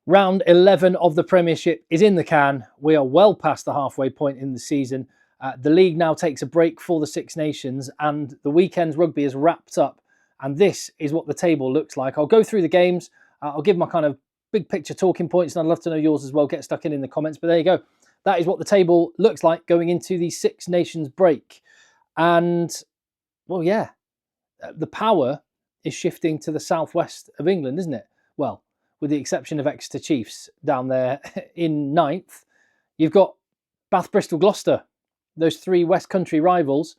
Round 11 of the Premiership is in the can. We are well past the halfway point in the season. The league now takes a break for the Six Nations and the weekend's rugby is wrapped up. And this is what the table looks like. I'll go through the games. I'll give my kind of big picture talking points, and I'd love to know yours as well. Get stuck in the comments. But there you go. That is what the table looks like going into the Six Nations break. And, well, yeah, the power is shifting to the southwest of England, isn't it? Well, with the exception of Exeter Chiefs down there in 9th, you've got Bath, Bristol, Gloucester, those three West Country rivals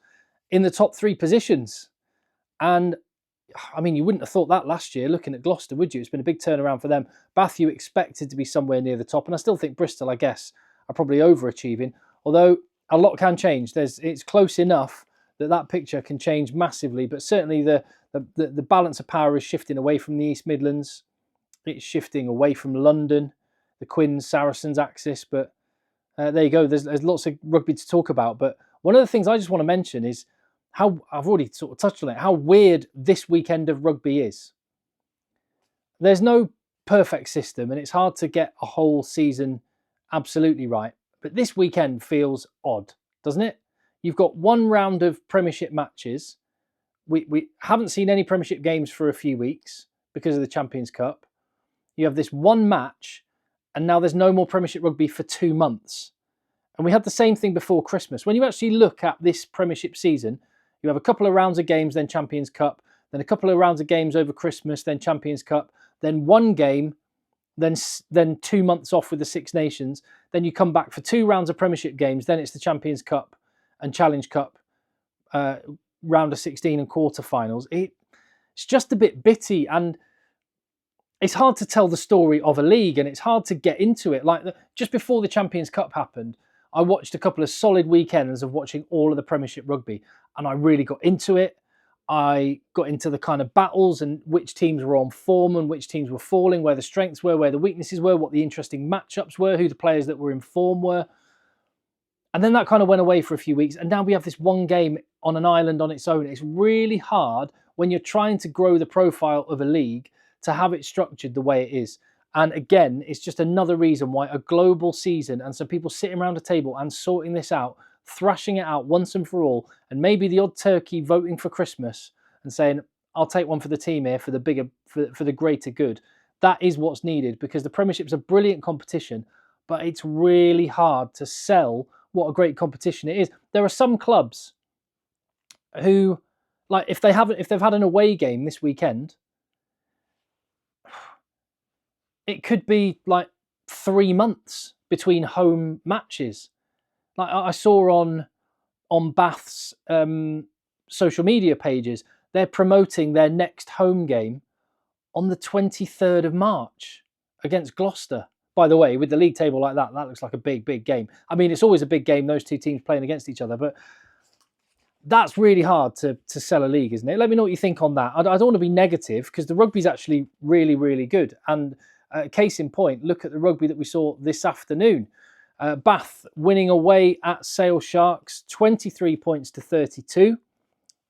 in the top 3 positions. And I mean, you wouldn't have thought that last year looking at Gloucester, would you? It's been a big turnaround for them. Bath, you expected to be somewhere near the top. And I still think Bristol, I guess, are probably overachieving. Although a lot can change. It's close enough that picture can change massively. But certainly the balance of power is shifting away from the East Midlands. It's shifting away from London, the Quins, Saracens axis. But there you go. There's lots of rugby to talk about. But one of the things I just want to mention is how, I've already sort of touched on it, how weird this weekend of rugby is. There's no perfect system and it's hard to get a whole season absolutely right. But this weekend feels odd, doesn't it? You've got one round of Premiership matches. We haven't seen any Premiership games for a few weeks because of the Champions Cup. You have this one match, and now there's no more Premiership rugby for 2 months. And we had the same thing before Christmas. When you actually look at this Premiership season, you have a couple of rounds of games, then Champions Cup, then a couple of rounds of games over Christmas, then Champions Cup, then one game, then 2 months off with the Six Nations. Then you come back for 2 rounds of Premiership games, then it's the Champions Cup and Challenge Cup, round of 16 and quarterfinals. It's just a bit bitty, and it's hard to tell the story of a league, and it's hard to get into it. Like just before the Champions Cup happened, I watched a couple of solid weekends of watching all of the Premiership rugby, and I really got into it. I got into the kind of battles and which teams were on form and which teams were falling, where the strengths were, where the weaknesses were, what the interesting matchups were, who the players that were in form were. And then that kind of went away for a few weeks. And now we have this one game on an island on its own. It's really hard when you're trying to grow the profile of a league to have it structured the way it is. And again, it's just another reason why a global season and some people sitting around a table and sorting this out, thrashing it out once and for all, and maybe the odd turkey voting for Christmas and saying, I'll take one for the team here for the bigger, for the greater good. That is what's needed, because the Premiership's a brilliant competition, but it's really hard to sell what a great competition it is. There are some clubs who, like, if they've had an away game this weekend, it could be like 3 months between home matches. Like I saw on Bath's social media pages, they're promoting their next home game on the 23rd of March against Gloucester. By the way, with the league table like that looks like a big, big game. I mean, it's always a big game, those two teams playing against each other, but that's really hard to sell a league, isn't it? Let me know what you think on that. I don't want to be negative, because the rugby's actually really, really good. And case in point, look at the rugby that we saw this afternoon. Bath winning away at Sale Sharks, 23 points to 32.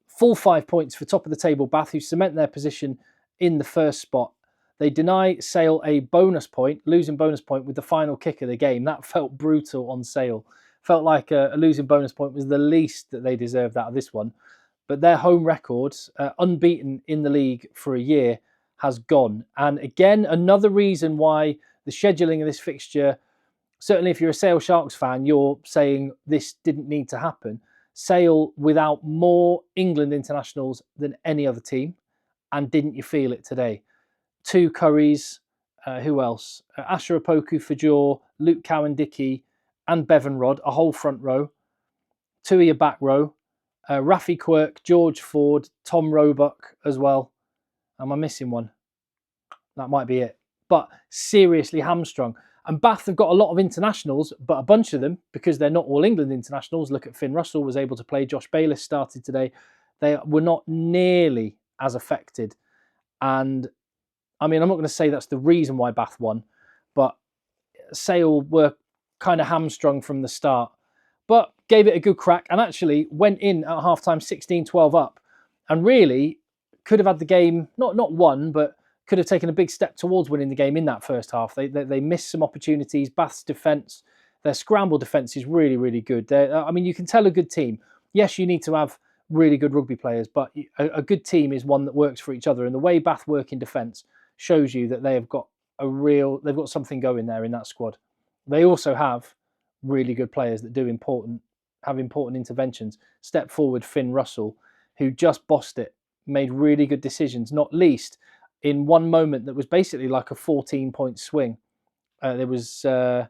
Full 5 points for top of the table Bath, who cement their position in the first spot. They deny Sale a bonus point, losing bonus point with the final kick of the game. That felt brutal on Sale. Felt like a losing bonus point was the least that they deserved out of this one. But their home record, unbeaten in the league for a year, has gone. And again, another reason why the scheduling of this fixture, certainly if you're a Sale Sharks fan, you're saying this didn't need to happen. Sale without more England internationals than any other team. And didn't you feel it today? 2 Curries, who else? Asher Opoku Fajor, Luke Cowan-Dickey, and Bevan Rod, a whole front row. 2 of your back row. Rafi Quirk, George Ford, Tom Roebuck as well. Am I missing one? That might be it. But seriously hamstrung. And Bath have got a lot of internationals, but a bunch of them, because they're not all England internationals. Look at Finn Russell, was able to play. Josh Bayliss started today. They were not nearly as affected. And I mean, I'm not going to say that's the reason why Bath won, but Sale were kind of hamstrung from the start, but gave it a good crack and actually went in at halftime 16-12 up, and really could have had the game not won, but could have taken a big step towards winning the game in that first half. They missed some opportunities. Bath's defence, their scramble defence is really, really good. I mean, you can tell a good team. Yes, you need to have really good rugby players, but a good team is one that works for each other. And the way Bath work in defence shows you that they've got something going there in that squad. They also have really good players that have important interventions. Step forward, Finn Russell, who just bossed it, made really good decisions, not least in one moment that was basically like a 14-point swing. There was it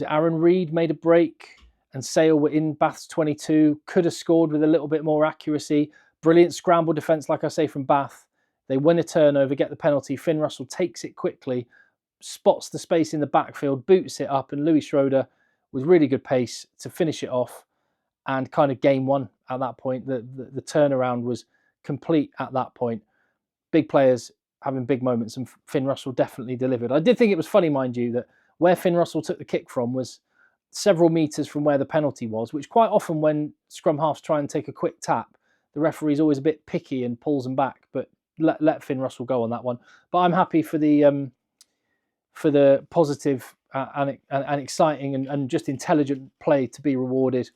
Aaron Reid made a break and Sale were in Bath's 22, could have scored with a little bit more accuracy. Brilliant scramble defence, like I say, from Bath. They win a turnover, get the penalty. Finn Russell takes it quickly, spots the space in the backfield, boots it up, and Louis Schroeder with really good pace to finish it off and kind of game one at that point. The turnaround was complete at that point. Big players having big moments, and Finn Russell definitely delivered. I did think it was funny, mind you, that where Finn Russell took the kick from was several metres from where the penalty was, which quite often when scrum halves try and take a quick tap, the referee's always a bit picky and pulls them back, but let Finn Russell go on that one. But I'm happy for the positive and exciting and just intelligent play to be rewarded.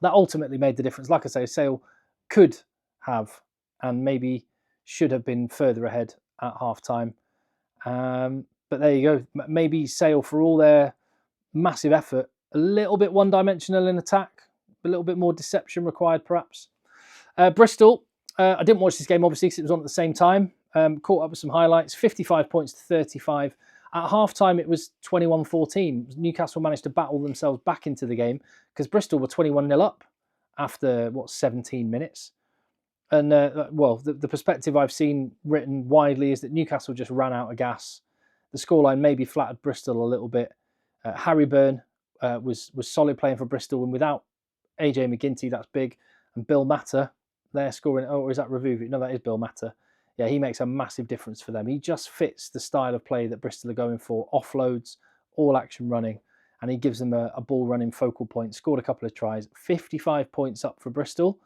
That ultimately made the difference. Like I say, Sale could have and maybe should have been further ahead at half time. But there you go. Maybe Sale, for all their massive effort, a little bit one-dimensional in attack, a little bit more deception required perhaps. Bristol, I didn't watch this game obviously because it was on at the same time. Caught up with some highlights, 55 points to 35. At half-time it was 21-14. Newcastle managed to battle themselves back into the game because Bristol were 21-0 up after, 17 minutes. And, the perspective I've seen written widely is that Newcastle just ran out of gas. The scoreline maybe flattered Bristol a little bit. Harry Byrne was solid playing for Bristol, and without AJ McGinty, that's big. And Bill Matter, they're scoring. Oh, or is that Revuvi? No, that is Bill Matter. Yeah, he makes a massive difference for them. He just fits the style of play that Bristol are going for. Offloads, all action running, and he gives them a ball running focal point. Scored a couple of tries. 55 points up for Bristol.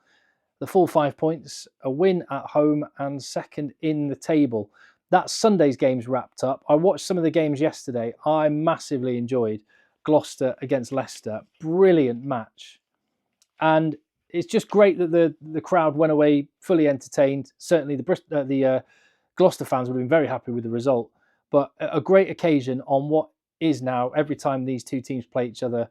The full 5 points, a win at home and second in the table. That Sunday's games wrapped up. I watched some of the games yesterday. I massively enjoyed Gloucester against Leicester. Brilliant match. And it's just great that the crowd went away fully entertained. Certainly the Gloucester fans would have been very happy with the result. But a great occasion on what is now, every time these two teams play each other,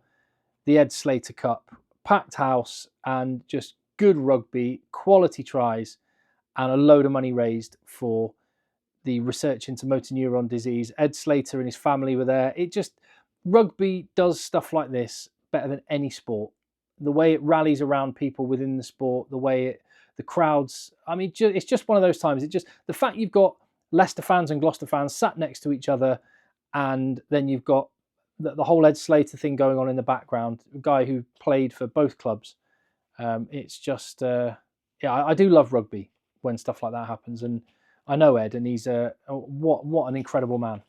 the Ed Slater Cup. Packed house and just good rugby, quality tries, and a load of money raised for the research into motor neuron disease. Ed Slater and his family were there. Rugby does stuff like this better than any sport. The way it rallies around people within the sport, the crowds. I mean, it's just one of those times. The fact you've got Leicester fans and Gloucester fans sat next to each other, and then you've got the whole Ed Slater thing going on in the background, a guy who played for both clubs. It's just, I do love rugby when stuff like that happens. And I know Ed, and he's what an incredible man.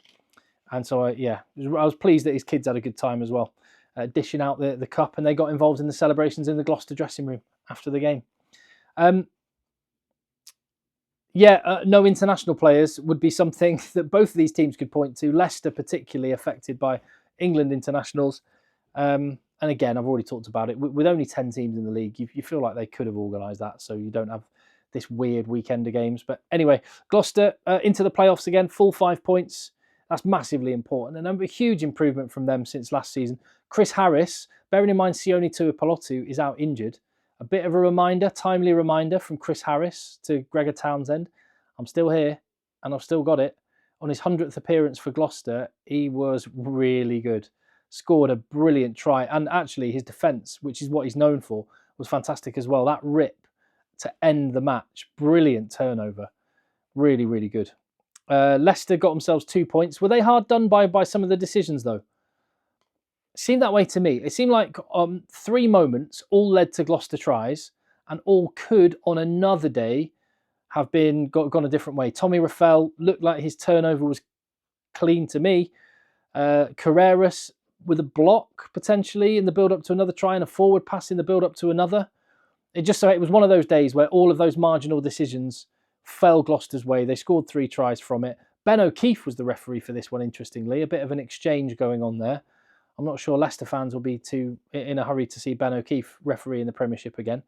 And so, I was pleased that his kids had a good time as well, dishing out the cup, and they got involved in the celebrations in the Gloucester dressing room after the game. No international players would be something that both of these teams could point to. Leicester particularly affected by England internationals. And again, I've already talked about it. With only 10 teams in the league, you feel like they could have organised that so you don't have this weird weekend of games. But anyway, Gloucester into the playoffs again, full 5 points. That's massively important. And a huge improvement from them since last season. Chris Harris, bearing in mind Sione Tuipulotu is out injured. A bit of a reminder, timely reminder from Chris Harris to Gregor Townsend. I'm still here and I've still got it. On his 100th appearance for Gloucester, he was really good. Scored a brilliant try, and actually his defence, which is what he's known for, was fantastic as well. That rip to end the match, brilliant turnover. Really, really good. Leicester got themselves 2 points. Were they hard done by some of the decisions though? It seemed that way to me. It seemed like 3 moments all led to Gloucester tries, and all could on another day have gone a different way. Tommy Raffel looked like his turnover was clean to me. Carreras with a block potentially in the build-up to another try and a forward pass in the build-up to another. It was one of those days where all of those marginal decisions fell Gloucester's way. They scored 3 tries from it. Ben O'Keefe was the referee for this one, interestingly. A bit of an exchange going on there. I'm not sure Leicester fans will be too in a hurry to see Ben O'Keefe referee in the Premiership again.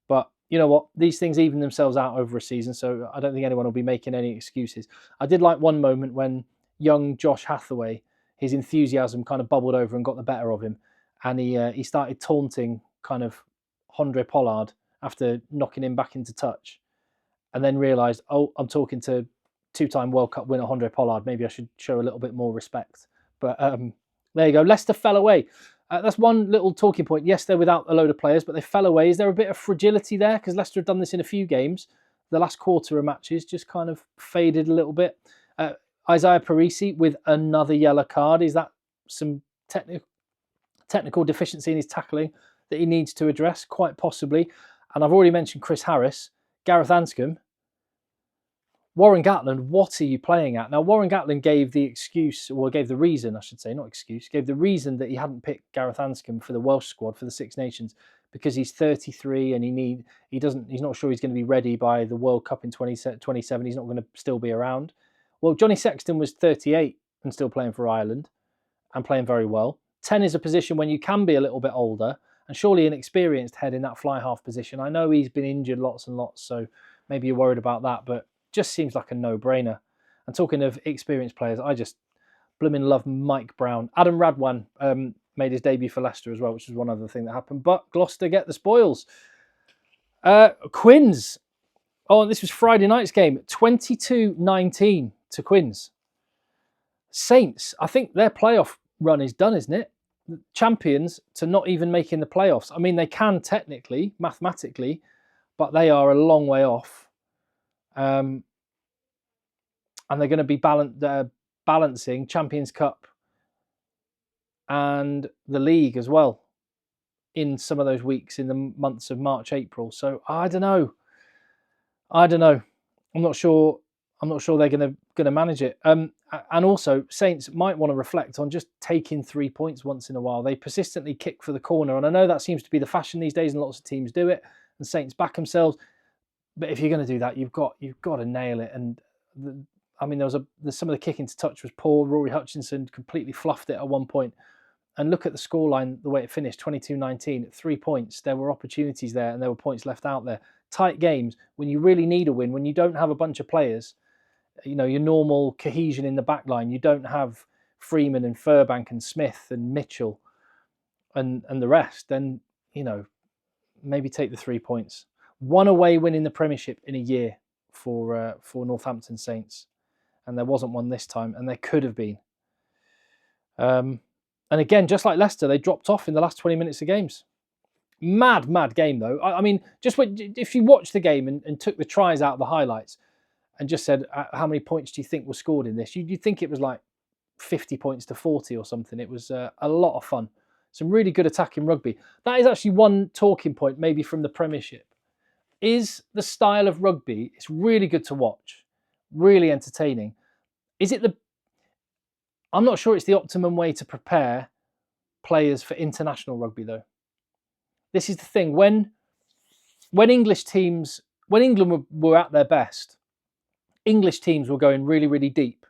But you know what? These things even themselves out over a season, so I don't think anyone will be making any excuses. I did like one moment when young Josh Hathaway, his enthusiasm kind of bubbled over and got the better of him. And he started taunting kind of Andre Pollard after knocking him back into touch. And then realised, oh, I'm talking to two-time World Cup winner Andre Pollard. Maybe I should show a little bit more respect. But there you go. Leicester fell away. That's one little talking point. Yes, they're without a load of players, but they fell away. Is there a bit of fragility there? Because Leicester have done this in a few games. The last quarter of matches just kind of faded a little bit. Isaiah Parisi with another yellow card. Is that some technical deficiency in his tackling that he needs to address? Quite possibly. And I've already mentioned Chris Harris. Gareth Anscombe. Warren Gatland, what are you playing at? Now, Warren Gatland gave the excuse, or gave the reason, I should say, not excuse, gave the reason that he hadn't picked Gareth Anscombe for the Welsh squad for the Six Nations because he's 33 and he's not sure he's going to be ready by the World Cup in 2027. He's not going to still be around. Well, Johnny Sexton was 38 and still playing for Ireland and playing very well. 10 is a position when you can be a little bit older and surely an experienced head in that fly half position. I know he's been injured lots and lots, so maybe you're worried about that, but just seems like a no-brainer. And talking of experienced players, I just blooming love Mike Brown. Adam Radwan made his debut for Leicester as well, which is one other thing that happened. But Gloucester get the spoils. Quins. Oh, this was Friday night's game. 22-19 to Quins. Saints, I think their playoff run is done, isn't it? Champions to not even making the playoffs. I mean, they can technically, mathematically, but they are a long way off. And they're going to be balancing Champions Cup and the league as well in some of those weeks in the months of March, April. So I don't know. I'm not sure they're going to manage it. And also, Saints might want to reflect on just taking 3 points once in a while. They persistently kick for the corner, and I know that seems to be the fashion these days, and lots of teams do it. And Saints back themselves. But if you're going to do that, you've got to nail it. And some of the kicking to touch was poor. Rory Hutchinson completely fluffed it at one point. And look at the scoreline, the way it finished, 22-19, 3 points. There were opportunities there and there were points left out there. Tight games, when you really need a win, when you don't have a bunch of players, your normal cohesion in the back line, you don't have Freeman and Furbank and Smith and Mitchell and the rest, then, maybe take the 3 points. One away win in the Premiership in a year for Northampton Saints. And there wasn't one this time, and there could have been. And again, just like Leicester, they dropped off in the last 20 minutes of games. Mad game, though. I mean, if you watched the game and took the tries out of the highlights and just said, how many points do you think were scored in this? You'd think it was like 50 points to 40 or something. It was a lot of fun. Some really good attacking rugby. That is actually one talking point, maybe from the Premiership. Is the style of rugby, it's really good to watch, really entertaining. I'm not sure it's the optimum way to prepare players for international rugby, though. This is the thing. When England were at their best, English teams were going really, really deep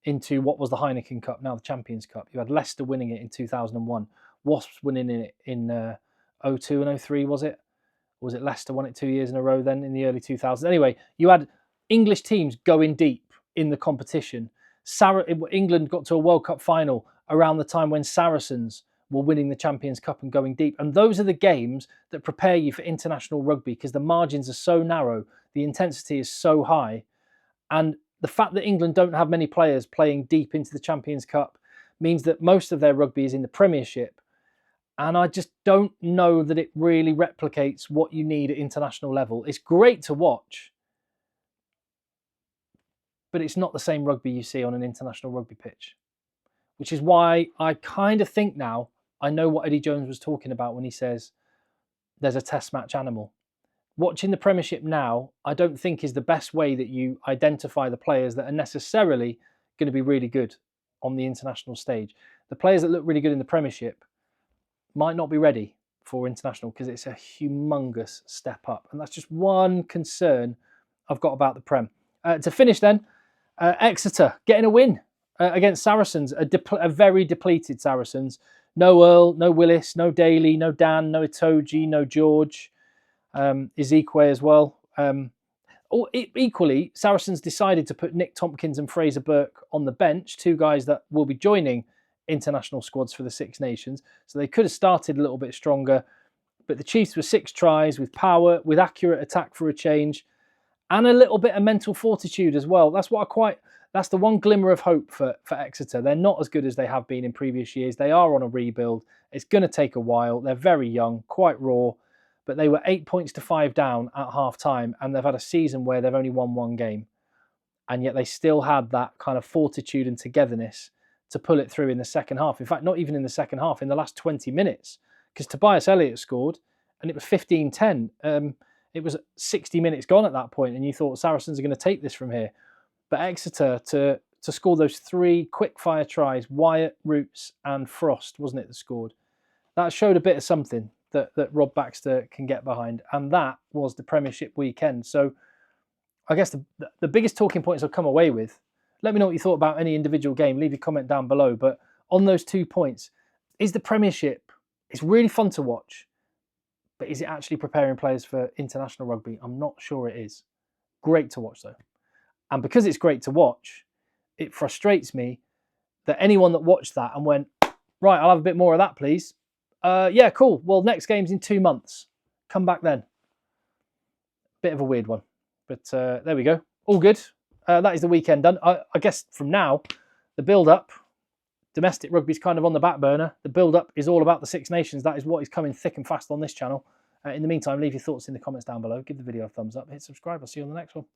into what was the Heineken Cup, now the Champions Cup. You had Leicester winning it in 2001, Wasps winning it in 02 and 03, was it? Was it Leicester won it 2 years in a row then in the early 2000s? Anyway, you had English teams going deep in the competition. England got to a World Cup final around the time when Saracens were winning the Champions Cup and going deep. And those are the games that prepare you for international rugby because the margins are so narrow, the intensity is so high. And the fact that England don't have many players playing deep into the Champions Cup means that most of their rugby is in the Premiership. And I just don't know that it really replicates what you need at international level. It's great to watch, but it's not the same rugby you see on an international rugby pitch. Which is why I kind of think now, I know what Eddie Jones was talking about when he says there's a test match animal. Watching the Premiership now, I don't think is the best way that you identify the players that are necessarily going to be really good on the international stage. The players that look really good in the Premiership might not be ready for international because it's a humongous step up. And that's just one concern I've got about the Prem. To finish then, Exeter getting a win against Saracens, a very depleted Saracens. No Earl, no Willis, no Daly, no Dan, no Itoji, no George, Ezekwe as well. Equally, Saracens decided to put Nick Tompkins and Fraser Burke on the bench, two guys that will be joining international squads for the Six Nations. So they could have started a little bit stronger. But the Chiefs were 6 tries with power, with accurate attack for a change, and a little bit of mental fortitude as well. That's the one glimmer of hope for Exeter. They're not as good as they have been in previous years. They are on a rebuild. It's going to take a while. They're very young, quite raw, but they were 8 points to 5 down at half time, and they've had a season where they've only won 1 game. And yet they still had that kind of fortitude and togetherness to pull it through in the second half. In fact, not even in the second half, in the last 20 minutes, because Tobias Elliott scored, and it was 15-10. It was 60 minutes gone at that point, and you thought Saracens are going to take this from here. But Exeter to score those 3 quick-fire tries, Wyatt, Roots and Frost, wasn't it, that scored? That showed a bit of something that Rob Baxter can get behind, and that was the Premiership weekend. So I guess the biggest talking points I've come away with, let me know what you thought about any individual game. Leave your comment down below. But on those 2 points, is the Premiership, it's really fun to watch, but is it actually preparing players for international rugby? I'm not sure it is. Great to watch, though. And because it's great to watch, it frustrates me that anyone that watched that and went, right, I'll have a bit more of that, please. Yeah, cool. Well, next game's in 2 months. Come back then. Bit of a weird one. But there we go. All good. That is the weekend done. I guess from now, the build-up, domestic rugby's kind of on the back burner. The build-up is all about the Six Nations. That is what is coming thick and fast on this channel. In the meantime, leave your thoughts in the comments down below. Give the video a thumbs up. Hit subscribe. I'll see you on the next one.